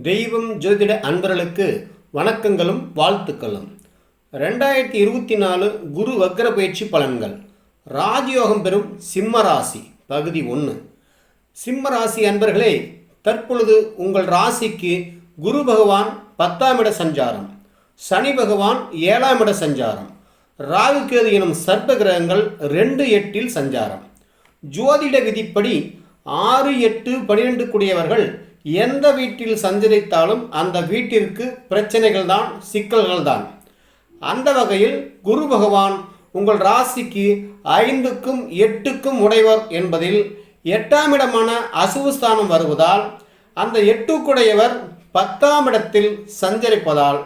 தெய்வம் ஜோதிட அன்பர்களுக்கு வணக்கங்களும் வாழ்த்துக்களும். 2024 குரு வக்ர பயிற்சி பலன்கள். ராஜயோகம் பெறும் சிம்ம ராசி பகுதி 1. சிம்ம ராசி அன்பர்களே, தற்பொழுது உங்கள் ராசிக்கு குரு பகவான் 10ஆம் இட சஞ்சாரம், சனி பகவான் 7ஆம் இட சஞ்சாரம், ராகு கேது எனும் சர்ப்ப கிரகங்கள் 2-8 சஞ்சாரம். ஜோதிட விதிப்படி 6-8-12 கூடியவர்கள் எந்த வீட்டில் சஞ்சரித்தாலும் அந்த வீட்டிற்கு பிரச்சனைகள் தான், சிக்கல்கள் தான். அந்த வகையில் குரு பகவான் உங்கள் ராசிக்கு 5க்கும் 8க்கும் உடையவர் என்பதில் 8ஆம் இடமான அசுவஸ்தானம் வருவதால் அந்த 8க்குடையவர் 10ஆம் இடத்தில் சஞ்சரிப்பதால்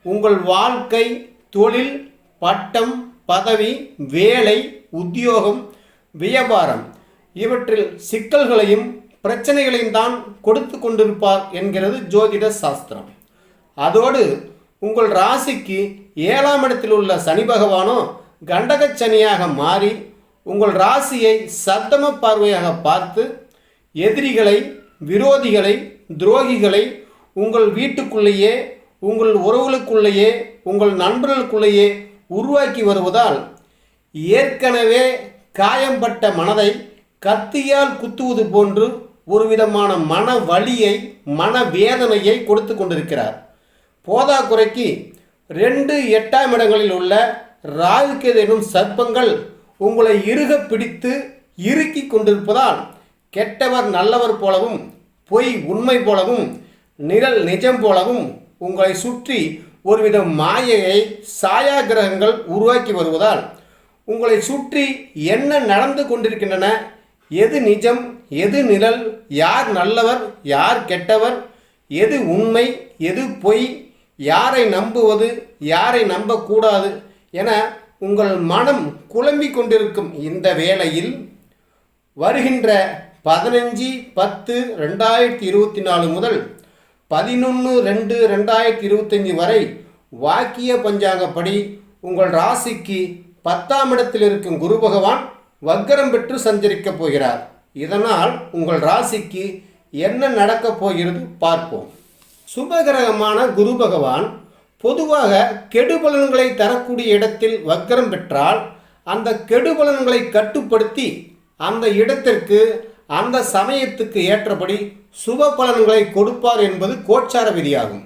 உங்கள் வாழ்க்கை, தொழில், பட்டம், பதவி, வேலை, உத்தியோகம், வியாபாரம் இவற்றில் சிக்கல்களையும் பிரச்சனைகளையும் தான் கொடுத்து கொண்டிருப்பார் என்கிறது ஜோதிட சாஸ்திரம். அதோடு உங்கள் ராசிக்கு 7ஆம் இடத்தில் உள்ள சனி பகவானோ கண்டக சனியாக மாறி உங்கள் ராசியை சப்தம பார்வையாக பார்த்து எதிரிகளை, விரோதிகளை, துரோகிகளை உங்கள் வீட்டுக்குள்ளேயே, உங்கள் உறவுகளுக்குள்ளேயே, உங்கள் நண்பர்களுக்குள்ளேயே உருவாக்கி வருவதால் ஏற்கனவே காயம்பட்ட மனதை கத்தியால் குத்துவது போன்று ஒரு விதமான மன வலியை, மன வேதனையை கொடுத்து கொண்டிருக்கிறார். போதாக்குறைக்கு 2-8ஆம் இடங்களில் உள்ள ராகு கேது எனும் சர்ப்பங்கள் உங்களை இறுக பிடித்து இறுக்கி கொண்டிருப்பதால் கெட்டவர் நல்லவர் போலவும், பொய் உண்மை போலவும், நிழல் நிஜம் போலவும் உங்களை சுற்றி ஒருவித மாயையை சாயா கிரகங்கள் உருவாக்கி வருவதால் உங்களை சுற்றி என்ன நடந்து கொண்டிருக்கின்றன, எது நிஜம், எது நிழல், யார் நல்லவர், யார் கெட்டவர், எது உண்மை, எது பொய், யாரை நம்புவது, யாரை நம்பக்கூடாது என உங்கள் மனம் குழம்பிக் கொண்டிருக்கும் இந்த வேளையில் வருகின்ற 15-10-2024 முதல் 11-2-2025 வரை வாக்கிய பஞ்சாங்கப்படி உங்கள் ராசிக்கு 10ஆம் இடத்தில் இருக்கும் குரு பகவான் வக்ரம் பெற்று சஞ்சரிக்கப் போகிறார். இதனால் உங்கள் ராசிக்கு என்ன நடக்கப் போகிறது பார்ப்போம். சுபகிரகமான குரு பகவான் பொதுவாக கெடுபலன்களை தரக்கூடிய இடத்தில் வக்ரம் பெற்றால் அந்த கெடுபலன்களை கட்டுப்படுத்தி அந்த இடத்திற்கு, அந்த சமயத்துக்கு ஏற்றபடி சுப பலன்களை கொடுப்பார் என்பது கோச்சார விதியாகும்.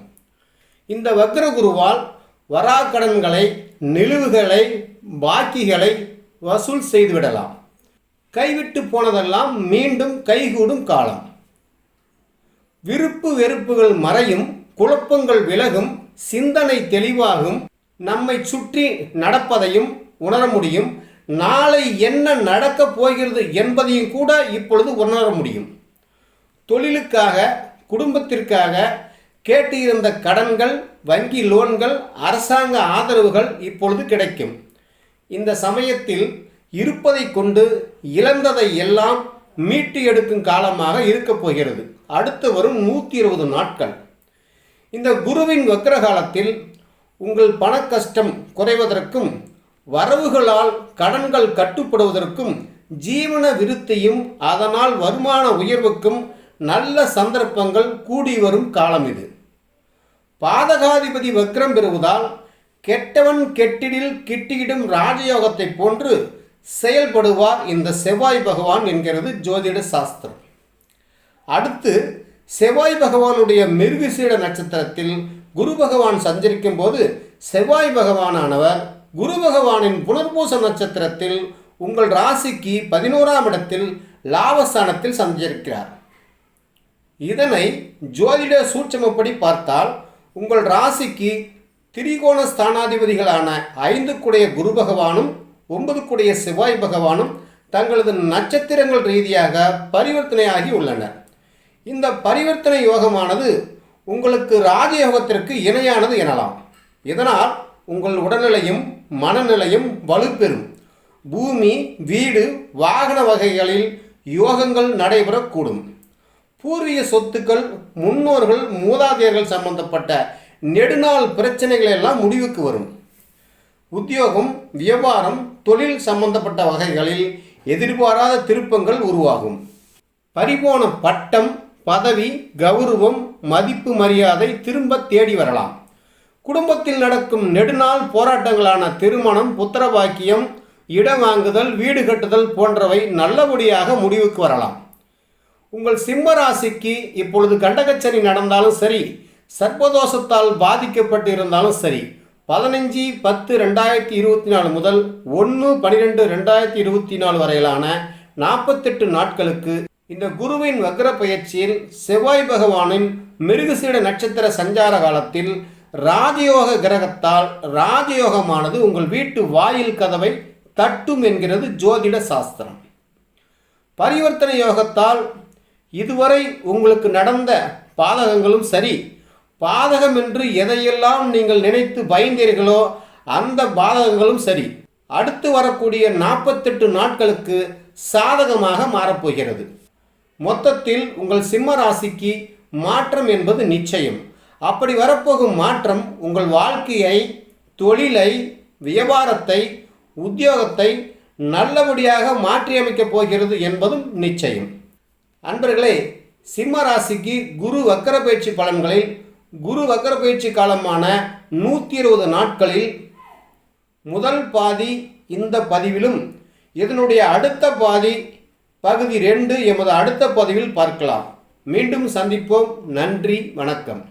இந்த வக்ர குருவால் வராக்கடன்களை, நிலுவுகளை, பாக்கிகளை வசூல் செய்துவிடலாம். கைவிட்டு போனதெல்லாம் மீண்டும் கைகூடும் காலம். விருப்பு வெறுப்புகள் மறையும், குழப்பங்கள் விலகும், சிந்தனை தெளிவாகும், நம்மை சுற்றி நடப்பதையும் உணர முடியும். நாளை என்ன நடக்கப் போகிறது என்பதையும் கூட இப்பொழுது உணர முடியும். தொழிலுக்காக, குடும்பத்திற்காக கேட்டிருந்த கடன்கள், வங்கி லோன்கள், அரசாங்க ஆதரவுகள் இப்பொழுது கிடைக்கும். இந்த சமயத்தில் இருப்பதை கொண்டு இழந்ததை எல்லாம் மீட்டு எடுக்கும் காலமாக இருக்கப் போகிறது. அடுத்து வரும் 120 நாட்கள். இந்த குருவின் வக்ர காலத்தில் உங்கள் பண கஷ்டம் குறைவதற்கும், வரவுகளால் கடன்கள் கட்டுப்படுவதற்கும், ஜீவன விருத்தியும் அதனால் வருமான உயர்வுக்கும் நல்ல சந்தர்ப்பங்கள் கூடி வரும் காலம் இது. பாதகாதிபதி வக்ரம் பெறுவதால் கெட்டவன் கெட்டிடில் கிட்டியிடும் ராஜயோகத்தை போன்று செயல்படுவார் இந்த செவ்வாய் பகவான் என்கிறது ஜோதிட சாஸ்திரம். அடுத்து செவ்வாய் பகவானுடைய மிருகசீட நட்சத்திரத்தில் குரு பகவான் சஞ்சரிக்கும் போது செவ்வாய் பகவானானவர் குரு பகவானின் புனர்பூச நட்சத்திரத்தில் உங்கள் ராசிக்கு 11ஆம் இடத்தில் லாபஸ்தானத்தில் சஞ்சரிக்கிறார். இதனை ஜோதிட சூட்சமப்படி பார்த்தால் உங்கள் ராசிக்கு திரிகோண ஸ்தானாதிபதிகளான 5க்குடைய குரு பகவானும் 9க்குடைய செவ்வாய் பகவானும் தங்களது நட்சத்திரங்கள் ரீதியாக பரிவர்த்தனையாகி உள்ளனர். இந்த பரிவர்த்தனை யோகமானது உங்களுக்கு ராஜயோகத்திற்கு இணையானது எனலாம். இதனால் உங்கள் உடல்நிலையும் மனநிலையும் வலுப்பெறும். பூமி, வீடு, வாகன வகைகளில் யோகங்கள் நடைபெறக்கூடும். பூர்வீக சொத்துக்கள், முன்னோர்கள், மூதாதையர்கள் சம்பந்தப்பட்ட நெடுநாள் பிரச்சனைகள் எல்லாம் முடிவுக்கு வரும். உத்தியோகம், வியாபாரம், தொழில் சம்பந்தப்பட்ட வகைகளில் எதிர்பாராத திருப்பங்கள் உருவாகும். பறிபோன பட்டம், பதவி, கௌரவம், மதிப்பு, மரியாதை திரும்ப தேடி வரலாம். குடும்பத்தில் நடக்கும் நெடுநாள் போராட்டங்களான திருமணம், புத்திரபாக்கியம், இடம் வாங்குதல், வீடு கட்டுதல் போன்றவை நல்லபடியாக முடிவுக்கு வரலாம். உங்கள் சிம்ம ராசிக்கு இப்பொழுது கண்டகச்சனி நடந்தாலும் சரி, சர்ப்பதோஷத்தால் பாதிக்கப்பட்டு இருந்தாலும் சரி, 15/10/2024 முதல் 1/12/2024 வரையிலான 48 நாட்களுக்கு இந்த குருவின் வக்ர பயிற்சியில் செவ்வாய் பகவானின் மிருகசீட நட்சத்திர சஞ்சார காலத்தில் ராஜயோக கிரகத்தால் ராஜயோகமானது உங்கள் வீட்டு வாயில் கதவை தட்டும் என்கிறது ஜோதிட சாஸ்திரம். பரிவர்த்தனை யோகத்தால் இதுவரை உங்களுக்கு நடந்த பாதகங்களும் சரி, பாதகம் என்று எதையெல்லாம் நீங்கள் நினைத்து பயந்தீர்களோ அந்த பாதகங்களும் சரி, அடுத்து வரக்கூடிய 48 நாட்களுக்கு சாதகமாக மாறப்போகிறது. மொத்தத்தில் உங்கள் சிம்ம ராசிக்கு மாற்றம் என்பது நிச்சயம். அப்படி வரப்போகும் மாற்றம் உங்கள் வாழ்க்கையை, தொழிலை, வியாபாரத்தை, உத்தியோகத்தை நல்லபடியாக மாற்றியமைக்கப் போகிறது என்பதும் நிச்சயம். அன்பர்களே, சிம்ம ராசிக்கு குரு வக்கர பயிற்சி பலன்களில் குரு வக்கர பயிற்சி காலமான 120 நாட்களில் முதல் பாதி இந்த பதிவிலும், இதனுடைய அடுத்த பாதி பகுதி 2 எமது அடுத்த பதிவில் பார்க்கலாம். மீண்டும் சந்திப்போம். நன்றி, வணக்கம்.